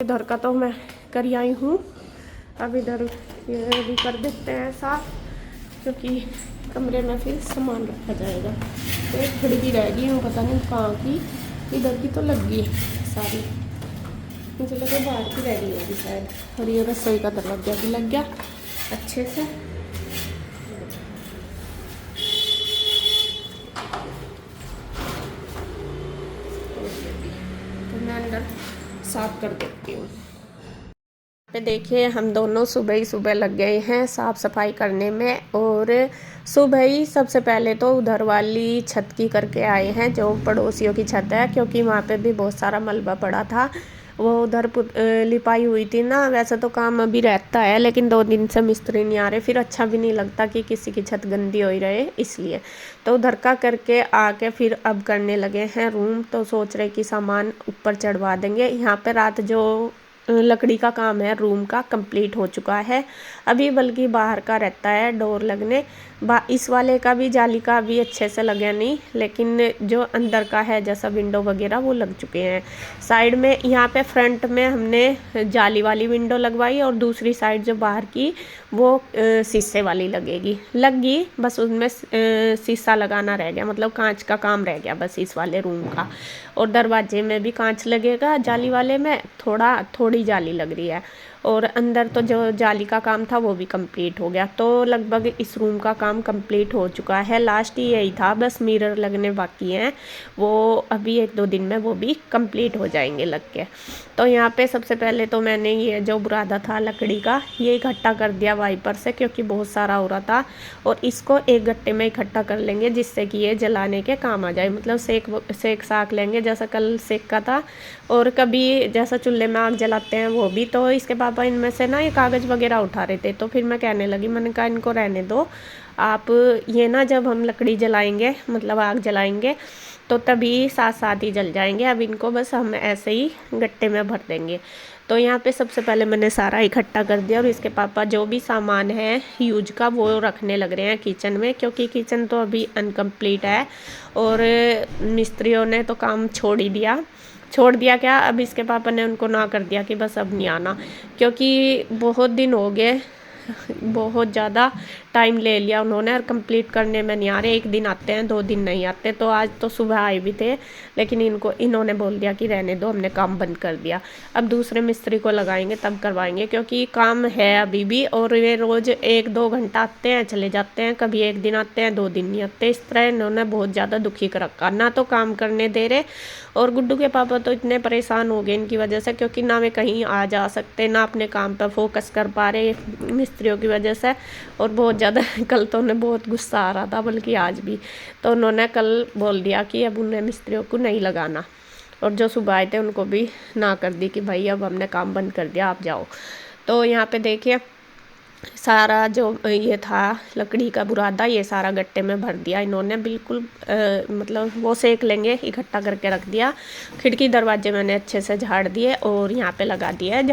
इधर का तो मैं कर आई हूँ। अब इधर ये भी कर देते हैं साफ, क्योंकि कमरे में फिर सामान रखा जाएगा। तो एक खिड़की रह गई हूँ, पता नहीं कहाँ की, इधर की तो लग गई सारी, मुझे लगा बाहर की रह गई होगी शायद। और ये रसोई का दरवाजा भी लग गया अच्छे से। तो मैं अंदर साफ कर देती हूँ। पे देखिए हम दोनों सुबह ही सुबह लग गए हैं साफ़ सफाई करने में। और सुबह ही सबसे पहले तो उधर वाली छत की करके आए हैं, जो पड़ोसियों की छत है, क्योंकि वहाँ पे भी बहुत सारा मलबा पड़ा था। वो उधर लिपाई हुई थी ना। वैसे तो काम अभी रहता है, लेकिन 2 दिन से मिस्त्री नहीं आ रहे, फिर अच्छा भी नहीं लगता कि किसी की छत गंदी हो ही रहे, इसलिए तो उधर का करके आके फिर अब करने लगे हैं रूम। तो सोच रहे कि सामान ऊपर चढ़वा देंगे। यहाँ पे रात जो लकड़ी का काम है रूम का कंप्लीट हो चुका है अभी, बल्कि बाहर का रहता है डोर लगने। इस वाले का भी जाली का भी अच्छे से लगा नहीं, लेकिन जो अंदर का है जैसा विंडो वगैरह वो लग चुके हैं। साइड में यहाँ पे फ्रंट में हमने जाली वाली विंडो लगवाई, और दूसरी साइड जो बाहर की वो शीशे वाली लगी, बस उसमें शीशा लगाना रह गया, मतलब कांच का काम रह गया बस इस वाले रूम का। और दरवाजे में भी कांच लगेगा, जाली वाले में थोड़ी जाली लग रही है। और अंदर तो जो जाली का काम था वो भी कंप्लीट हो गया। तो लगभग इस रूम का काम कंप्लीट हो चुका है। लास्ट यही था, बस मिरर लगने बाकी हैं, वो अभी 1-2 दिन में वो भी कंप्लीट हो जाएंगे लग के। तो यहाँ पे सबसे पहले तो मैंने ये जो बुरादा था लकड़ी का, ये इकट्ठा कर दिया वाइपर से, क्योंकि बहुत सारा हो रहा था। और इसको एक गट्टे में इकट्ठा कर लेंगे, जिससे कि ये जलाने के काम आ जाए, मतलब सेक साक लेंगे, जैसा कल सेका था। और कभी जैसा चूल्हे में आग जलाते हैं वो भी। तो इसके पापा इनमें से ना ये कागज़ वगैरह उठा रहे थे, तो फिर मैं कहने लगी, मैंने कहा इनको रहने दो आप, ये ना जब हम लकड़ी जलाएंगे, मतलब आग जलाएंगे, तो तभी साथ साथ ही जल जाएंगे। अब इनको बस हम ऐसे ही गट्टे में भर देंगे। तो यहाँ पे सबसे पहले मैंने सारा इकट्ठा कर दिया, और इसके पापा जो भी सामान है यूज का वो रखने लग रहे हैं किचन में, क्योंकि किचन तो अभी अनकम्प्लीट है। और मिस्त्रियों ने तो काम छोड़ दिया क्या, अब इसके पापा ने उनको ना कर दिया कि बस अब नहीं आना, क्योंकि बहुत दिन हो गए, बहुत ज़्यादा टाइम ले लिया उन्होंने, और कंप्लीट करने में नहीं आ रहे। 1 दिन आते हैं, 2 दिन नहीं आते। तो आज तो सुबह आए भी थे, लेकिन इन्होंने बोल दिया कि रहने दो, हमने काम बंद कर दिया। अब दूसरे मिस्त्री को लगाएंगे तब करवाएंगे, क्योंकि काम है अभी भी। और वे रोज़ 1-2 घंटा आते हैं चले जाते हैं, कभी 1 दिन आते हैं 2 दिन नहीं आते। इस तरह इन्होंने बहुत ज़्यादा दुखी कर रखा, ना तो काम करने दे रहे। और गुड्डू के पापा तो इतने परेशान हो गए इनकी वजह से, क्योंकि ना वे कहीं आ जा सकते, ना अपने काम पर फोकस कर पा रहे मिस्त्रियों की वजह से। और बहुत ज़्यादा कल तो उन्हें बहुत गुस्सा आ रहा था, बल्कि आज भी। तो उन्होंने कल बोल दिया कि अब उन्हें मिस्त्रियों को नहीं लगाना, और जो सुबह आए थे उनको भी ना कर दी कि भाई अब हमने काम बंद कर दिया, आप जाओ। तो यहाँ पे देखिए सारा जो ये था लकड़ी का बुरादा, ये सारा गट्टे में भर दिया इन्होंने, बिल्कुल मतलब वो सेक लेंगे, इकट्ठा करके रख दिया। खिड़की दरवाजे मैंने अच्छे से झाड़ दिए, और यहाँ पे लगा दिया है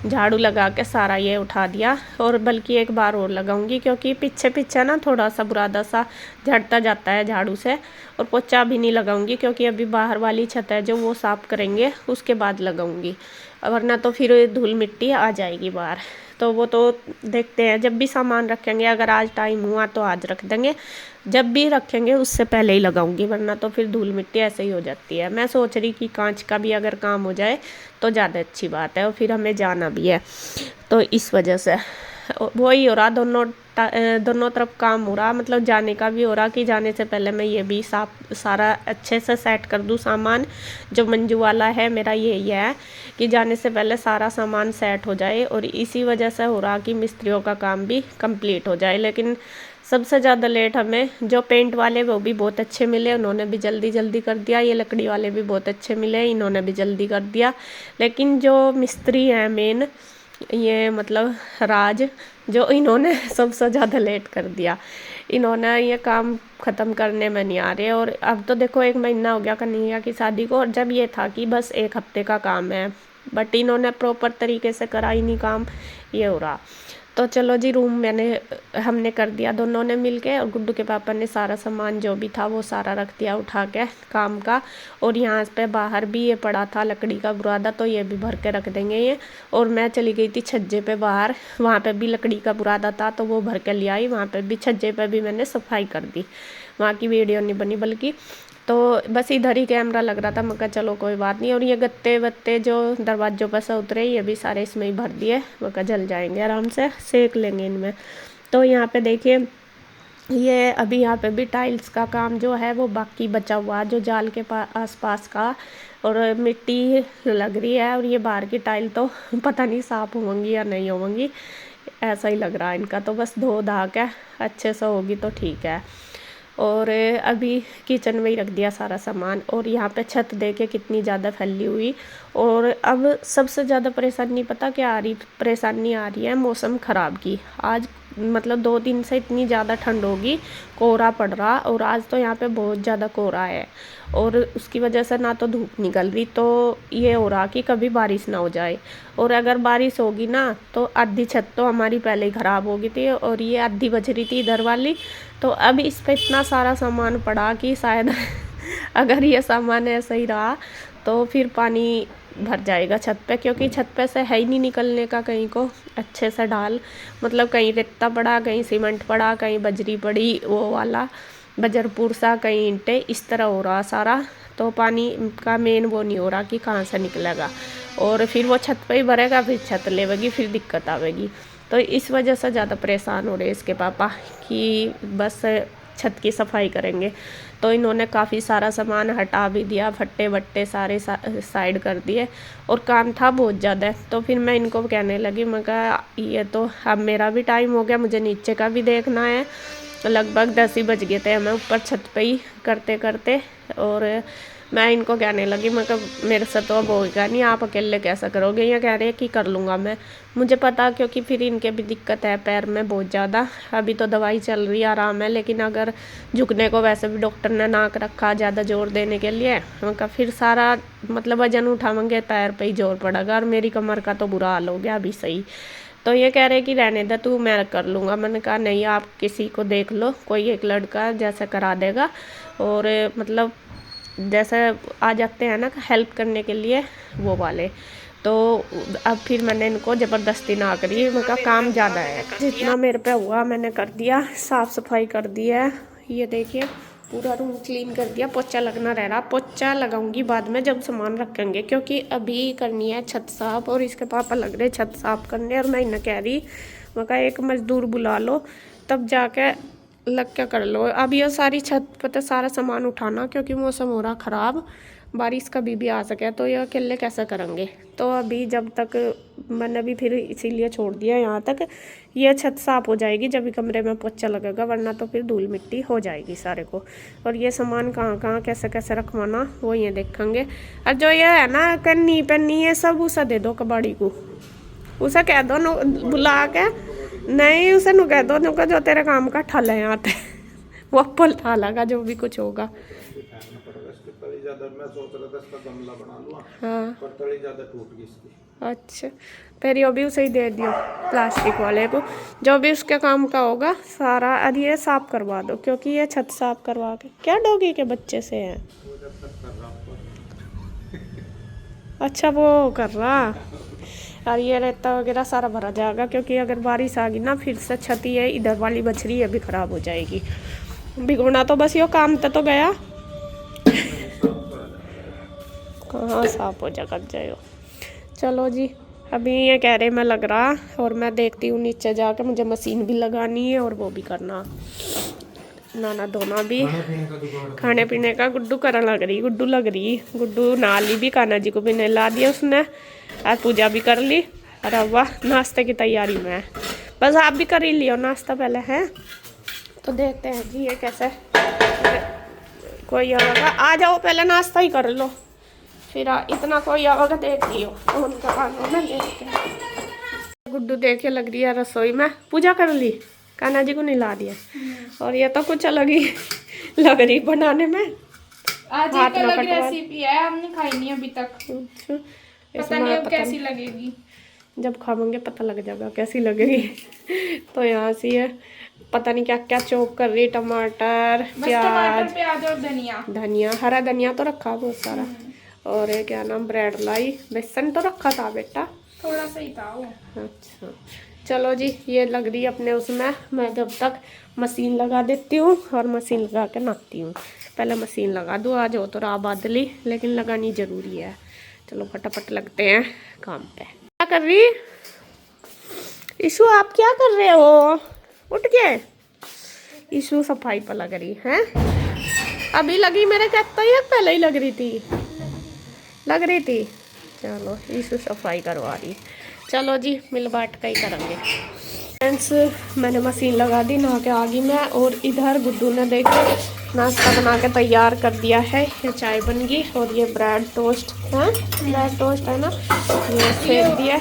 झाड़ू लगा के सारा ये उठा दिया। और बल्कि एक बार और लगाऊंगी, क्योंकि पीछे ना थोड़ा सा बुरादा सा झड़ता जाता है झाड़ू से। और पोछा भी नहीं लगाऊंगी, क्योंकि अभी बाहर वाली छत है जो वो साफ़ करेंगे उसके बाद लगाऊंगी, वरना तो फिर धूल मिट्टी आ जाएगी बाहर। तो वो तो देखते हैं, जब भी सामान रखेंगे, अगर आज टाइम हुआ तो आज रख देंगे, जब भी रखेंगे उससे पहले ही लगाऊंगी, वरना तो फिर धूल मिट्टी ऐसे ही हो जाती है। मैं सोच रही कि कांच का भी अगर काम हो जाए तो ज़्यादा अच्छी बात है, और फिर हमें जाना भी है, तो इस वजह से वही हो रहा, दोनों तरफ काम हो रहा, मतलब जाने का भी हो रहा कि जाने से पहले मैं ये भी सारा अच्छे से सेट कर दूँ सामान। जो मंजू वाला है मेरा यही है कि जाने से पहले सारा सामान सेट हो जाए, और इसी वजह से हो रहा कि मिस्त्रियों का काम भी कंप्लीट हो जाए। लेकिन सबसे ज़्यादा लेट हमें जो पेंट वाले वो भी बहुत अच्छे मिले, उन्होंने भी जल्दी कर दिया। ये लकड़ी वाले भी बहुत अच्छे मिले, इन्होंने भी जल्दी कर दिया। लेकिन जो मिस्त्री हैं मेन, ये मतलब राज, जो इन्होंने सबसे ज़्यादा लेट कर दिया, इन्होंने ये काम ख़त्म करने में नहीं आ रहे। और अब तो देखो 1 महीना हो गया कन्हैया की शादी को, और जब ये था कि बस 1 हफ्ते का काम है, बट इन्होंने प्रॉपर तरीके से करा ही नहीं काम, ये हो रहा। तो चलो जी, रूम हमने कर दिया दोनों ने मिलके, और गुड्डू के पापा ने सारा सामान जो भी था वो सारा रख दिया उठा के काम का। और यहाँ पे बाहर भी ये पड़ा था लकड़ी का बुरादा, तो ये भी भर के रख देंगे ये। और मैं चली गई थी छज्जे पे बाहर, वहाँ पे भी लकड़ी का बुरादा था तो वो भर के ले आई। वहाँ पे भी छज्जे पे भी मैंने सफाई कर दी, वहाँ की वीडियो नहीं बनी बल्कि। तो बस इधर ही कैमरा लग रहा था, मैं कहा चलो कोई बात नहीं। और ये गत्ते वत्ते जो दरवाज़ों पर से उतरे ये भी सारे इसमें ही भर दिए, मैं कहा जल जाएंगे, आराम से सेक लेंगे इनमें। तो यहाँ पे देखिए, ये अभी यहाँ पे भी टाइल्स का काम जो है वो बाकी बचा हुआ, जो जाल के आसपास का, और मिट्टी लग रही है। और ये बाहर की टाइल तो पता नहीं साफ़ होंगी या नहीं होंगी, ऐसा ही लग रहा है इनका। तो बस धो धा के अच्छे से होगी तो ठीक है। और अभी किचन में ही रख दिया सारा सामान। और यहाँ पे छत देखे कितनी ज़्यादा फैली हुई। और अब सबसे ज़्यादा परेशानी पता क्या आ रही, परेशानी आ रही है मौसम ख़राब की। आज मतलब 2 दिन से इतनी ज़्यादा ठंड होगी, कोहरा पड़ रहा, और आज तो यहाँ पे बहुत ज़्यादा कोहरा है। और उसकी वजह से ना तो धूप निकल रही, तो ये हो रहा कि कभी बारिश ना हो जाए। और अगर बारिश होगी ना तो आधी छत तो हमारी पहले ही ख़राब हो गई थी, और ये आधी बच रही थी इधर वाली। तो अब इस पर इतना सारा सामान पड़ा कि शायद अगर ये सामान ऐसा ही रहा तो फिर पानी भर जाएगा छत पे, क्योंकि छत पे से है ही नहीं निकलने का कहीं को अच्छे से ढाल। मतलब कहीं रेता पड़ा, कहीं सीमेंट पड़ा, कहीं बजरी पड़ी वो वाला बजरपुर सा, कहीं ईंटें, इस तरह हो रहा सारा। तो पानी का मेन वो नहीं हो रहा कि कहाँ से निकलेगा, और फिर वो छत पे ही भरेगा, फिर छत लेवेगी, फिर दिक्कत आवेगी। तो इस वजह से ज़्यादा परेशान हो रहे इसके पापा कि बस छत की सफाई करेंगे। तो इन्होंने काफ़ी सारा सामान हटा भी दिया, फट्टे वट्टे सारे साइड कर दिए, और काम था बहुत ज़्यादा। तो फिर मैं इनको कहने लगी, मैं कहा ये तो अब मेरा भी टाइम हो गया, मुझे नीचे का भी देखना है। लगभग 10 ही बज गए थे हमें ऊपर छत पे ही करते करते। और मैं इनको कहने लगी, मैं कहा मेरे से तो अब होगा नहीं, आप अकेले कैसा करोगे। ये कह रहे हैं कि कर लूँगा मैं। मुझे पता, क्योंकि फिर इनके भी दिक्कत है पैर में बहुत ज़्यादा। अभी तो दवाई चल रही है, आराम है, लेकिन अगर झुकने को वैसे भी डॉक्टर ने नाक रखा ज़्यादा जोर देने के लिए, उनका फिर सारा मतलब वजन उठावेंगे पैर पे ही जोर पड़ेगा। और मेरी कमर का तो बुरा हाल हो गया अभी सही। तो ये कह रहे कि रहने दे तू, मैं कर लूँगा। मैंने कहा नहीं, आप किसी को देख लो, कोई एक लड़का जैसे करा देगा। और मतलब जैसे आ जाते हैं ना हेल्प करने के लिए वो वाले। तो अब फिर मैंने इनको ज़बरदस्ती ना करी, उनका काम ज़्यादा है, जितना मेरे पे हुआ मैंने कर दिया। साफ़ सफाई कर दी है, ये देखिए पूरा रूम क्लीन कर दिया। पोछा लगना रह रहा, पोछा लगाऊंगी बाद में जब सामान रखेंगे, क्योंकि अभी करनी है छत साफ। और इसके पापा लग रहे छत साफ करने, और मैं इन्हें कह रही, मैं कहा एक मजदूर बुला लो तब जाके लग क्या कर लो। अब ये सारी छत पर तो सारा सामान उठाना, क्योंकि मौसम हो रहा ख़राब, बारिश कभी भी आ सके, तो ये अकेले कैसे करेंगे। तो अभी जब तक मैंने भी फिर इसीलिए छोड़ दिया यहाँ तक, ये छत साफ हो जाएगी जब भी कमरे में पोछा लगेगा, वरना तो फिर धूल मिट्टी हो जाएगी सारे को। और ये सामान कहाँ कहाँ कैसे कैसे रखवाना वो ये देखेंगे। और जो ये है ना कन्नी पन्नी ये सब उसे दे दो कबाड़ी को, उसे कह दो बुला के, नहीं उसे नु कह दो नुका जो तेरे काम का ठल है यहाँ पे वो पल ठालेगा जो भी कुछ होगा। मैं सोच रहा था इसका गमला बना लूं, हाँ पर तली ज़्यादा टूट गई इसकी। अच्छा, फिर ये भी उसे ही दे दियो प्लास्टिक वाले को, जो भी उसके काम का होगा सारा। अब ये साफ करवा दो, क्योंकि ये छत साफ करवा के क्या डॉगी के बच्चे से है। अच्छा वो कर रहा। और ये रेता वगैरह सारा भरा जाएगा, क्योंकि अगर बारिश आ गई ना फिर से छती है इधर वाली बछरी है भी ख़राब हो जाएगी। भिगोना तो बस यो काम तो गया, कहाँ साफ हो जाएगा जाओ। चलो जी, अभी ये कह रहे मैं लग रहा, और मैं देखती हूँ नीचे जाकर, मुझे मशीन भी लगानी है और वो भी करना, नाना धोना भी, खाने पीने का गुड्डू करने लग रही, गुड्डू लग रही, गुड्डू नाली भी, कान्हा जी को भी नहला दिया उसने, और पूजा भी कर ली। अरे वाह, नाश्ते की तैयारी में बस आप भी कर ही लियो नाश्ता पहले है। तो देखते हैं जी ये कैसे, कोई आएगा आ जाओ पहले नाश्ता ही कर लो, फिर इतना कोई आएगा देख लियो तो उनका काम है देखते हैं। गुड्डू देखे लग रही है रसोई में, पूजा कर ली, कान्हा जी को नहला दिया, और ये तो कुछ अलग ही लग रही बनाने में। आज एक अलग रेसिपी है, हमने खाई नहीं अभी तक। अच्छा, पता नहीं अब कैसी लगेगी। जब खावेंगे पता लग जाएगा कैसी लगेगी। तो यहाँ से ये पता नहीं क्या क्या चॉप कर रही, टमाटर, प्याज और धनिया। धनिया, हरा धनिया तो रखा बहुत सारा। और ये क्या नाम, ब्रेड लाई, बेसन तो रखा था बेटा, थोड़ा सा ही था वो। अच्छा चलो जी, ये लग रही है अपने उसमें। मैं जब तक मशीन लगा देती हूँ और मशीन लगा के नहाती हूँ। पहले मशीन लगा दूँ, आज हो तो रहा बादली, लेकिन लगानी ज़रूरी है। चलो फटाफट लगते हैं काम पे। क्या कर रही ईशु, आप क्या कर रहे हो? उठ गए ईशु, सफाई पर लग रही है। अभी लगी मेरे कहता ही, पहले ही लग रही थी। चलो ईशु सफाई करवा रही। चलो जी, मिल बांट का ही करेंगे। फ्रेंड्स, मैंने मशीन लगा दी, नहा के आ गई मैं। और इधर गुड्डू ने देखो नाश्ता बना के तैयार कर दिया है। ये चाय बन गई और ये ब्रेड टोस्ट है, ब्रेड टोस्ट है ना, ये सेक दिया।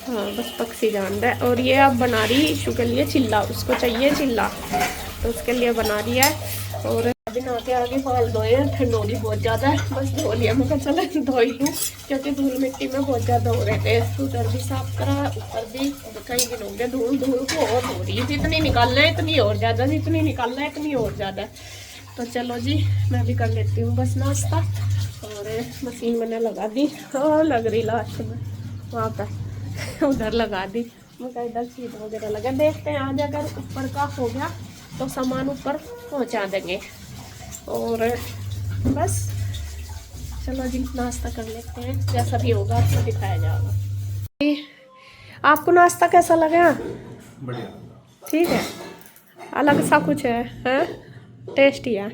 हाँ बस पक्षी जान रहा है। और ये अब बना रही ईशु के लिए चिल्ला, उसको चाहिए चिल्ला, तो उसके लिए बना रही है। और अभी नहाते आगे बाल धोए हैं, ठंड हो रही बहुत ज़्यादा है, बस धो लिया। मैं चलो धो ही लूँ, क्योंकि धूल मिट्टी में बहुत ज़्यादा हो रहे थे। उधर भी साफ करा, ऊपर भी कई दिन हो गए। धूल को और हो रही है, जितनी निकालना है इतनी और ज़्यादा, जितनी निकालना है इतनी और ज़्यादा। तो चलो जी, मैं भी कर लेती हूँ बस नाश्ता। और मशीन मैंने लगा दी, और लग रही लास्ट में वहाँ पर उधर लगा दी। मैं इधर सीट वगैरह लगा, देखते हैं आज अगर ऊपर का हो गया तो सामान ऊपर पहुंचा देंगे। और बस चलो जी, नाश्ता कर लेते हैं, जैसा भी होगा आपको दिखाया जाएगा। आपको नाश्ता कैसा लगा? बढ़िया, ठीक है, अलग सा कुछ है टेस्टी है।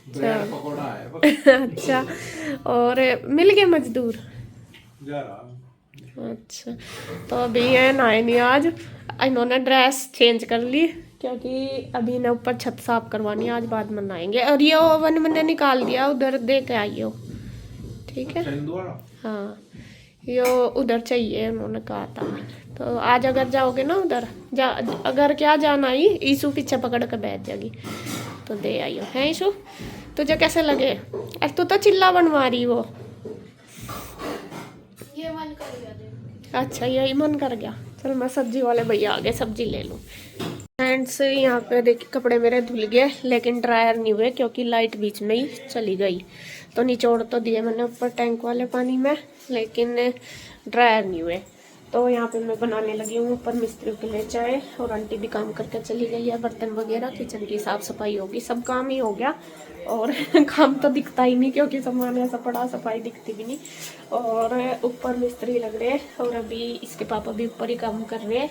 पकौड़ा है। अच्छा, और मिल गए मजदूर? जा रहा। अच्छा, तो अभी ये नहाए नहीं आज, इन्होंने ड्रेस चेंज कर ली, क्योंकि अभी ना ऊपर छत साफ करवानी है, आज बाद में नहाएंगे। और ये ओवन मैंने निकाल दिया, उधर दे के आई हो, ठीक है? हाँ, ये उधर चाहिए उन्होंने कहा था। तो आज अगर जाओगे ना उधर अगर क्या जाना ही, ईशु पीछे पकड़ कर बैठ जाएगी, तो दे आइयो। है ईशु, तुझे कैसे लगे? तू तो चिल्ला बनवा रही वो। ये मन कर गया दे। अच्छा, यही मन कर गया। चल मैं सब्जी वाले भैया आ गए, सब्जी ले लूँ। फ्रेंड्स, यहाँ पे देखिए कपड़े मेरे धुल गए, लेकिन ड्रायर नहीं हुए, क्योंकि लाइट बीच में ही चली गई। तो निचोड़ तो दिए मैंने ऊपर टैंक वाले पानी में, लेकिन ड्रायर नहीं हुए। तो यहाँ पे मैं बनाने लगी हूँ ऊपर मिस्त्री के लिए चाय, और आंटी भी काम करके चली गई है। बर्तन वगैरह, किचन की साफ सफाई होगी, सब काम ही हो गया। और काम तो दिखता ही नहीं, क्योंकि सामान ऐसा पड़ा, सफाई दिखती भी नहीं। और ऊपर मिस्त्री लग रहे हैं, और अभी इसके पापा भी ऊपर ही काम कर रहे हैं।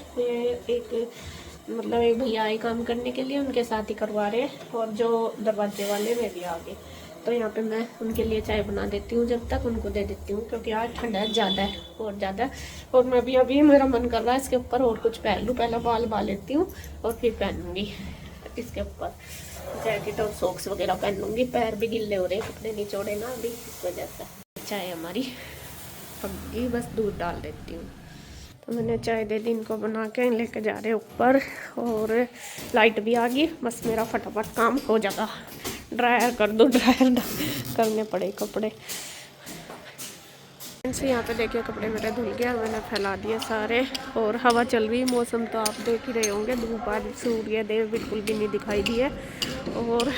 एक भैया आए काम करने के लिए, उनके साथ ही करवा रहे हैं। और जो दरवाजे वाले वे भी आ गए। तो यहाँ पे मैं उनके लिए चाय बना देती हूँ, जब तक उनको दे देती हूँ, क्योंकि आज ठंडा ज़्यादा है, और ज़्यादा। और मैं भी अभी मेरा मन कर रहा है इसके ऊपर और कुछ पहन लूँ, पहले बाल बा लेती हूँ और फिर पहनूंगी इसके ऊपर जैकेट और सॉक्स वगैरह पहन लूँगी। पैर भी गिल्ले हो रहे, कपड़े निचोड़े ना अभी, इस वजह से। चाय हमारी पक गई, बस दूध डाल देती हूँ। तो मैंने चाय दे दी इनको बना के, लेके जा रहे ऊपर। और लाइट भी आ गई, बस मेरा फटाफट काम हो जाएगा। ड्रायर कर दो, ड्रायर करने पड़े कपड़े। यहाँ पे देखिए कपड़े मेरे धुल गए, मैंने फैला दिए सारे। और हवा चल रही, मौसम तो आप देख ही रहे होंगे, धूप आज सूर्य देव बिल्कुल भी नहीं दिखाई दिए। और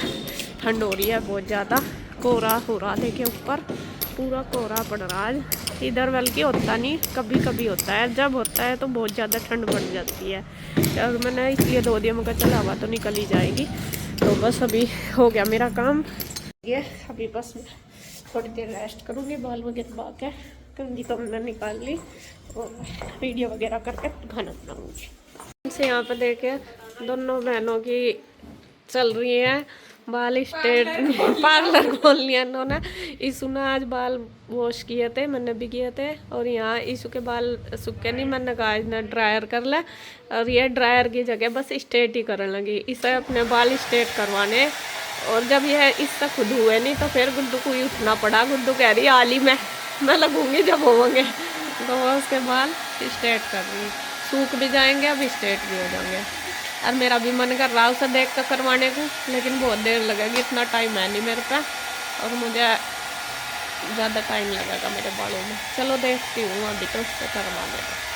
ठंड हो रही है बहुत ज़्यादा, कोहरा हो रहा, देखिए ऊपर पूरा कोहरा पड़ रहा है। इधर बल्कि होता नहीं, कभी कभी होता है, जब होता है तो बहुत ज़्यादा ठंड बढ़ जाती है। और मैंने इसलिए धो दिया, मगर चल हवा तो निकल ही जाएगी। तो बस अभी हो गया मेरा काम, ये अभी बस थोड़ी देर रेस्ट करूँगी, बाल वगैरह बा के, कंघी तो मैंने निकाल ली, और वीडियो वगैरह करके खाना बनाऊँगी। इसे यहाँ पे देखे दोनों बहनों की चल रही है बाल स्ट्रेट, पार्लर खोल लिया इन्होंने। ईशु ने आज बाल वॉश किए थे, मैंने भी किए थे। और यहाँ ईशु के बाल सूखे नहीं, मैंने कहा इन्हें ड्रायर कर ले, और ये ड्रायर की जगह बस स्ट्रेट ही करने लगी। इसे अपने बाल स्ट्रेट करवाने, और जब यह इससे खुद हुए नहीं तो फिर गुड्डू को ही उठना पड़ा। गुड्डू कह रही आली मैं लगूंगी जब होंगे, तो वह उसके बाल स्ट्रेट कर रही। सूख भी जाएंगे, अब स्ट्रेट भी हो जाएंगे। और मेरा भी मन कर रहा है उसे देख कर करवाने को, लेकिन बहुत देर लगेगी, इतना टाइम है नहीं मेरे पे, और मुझे ज़्यादा टाइम लगेगा मेरे बालों में। चलो देखती हूँ अभी तो उससे करवा लेगा।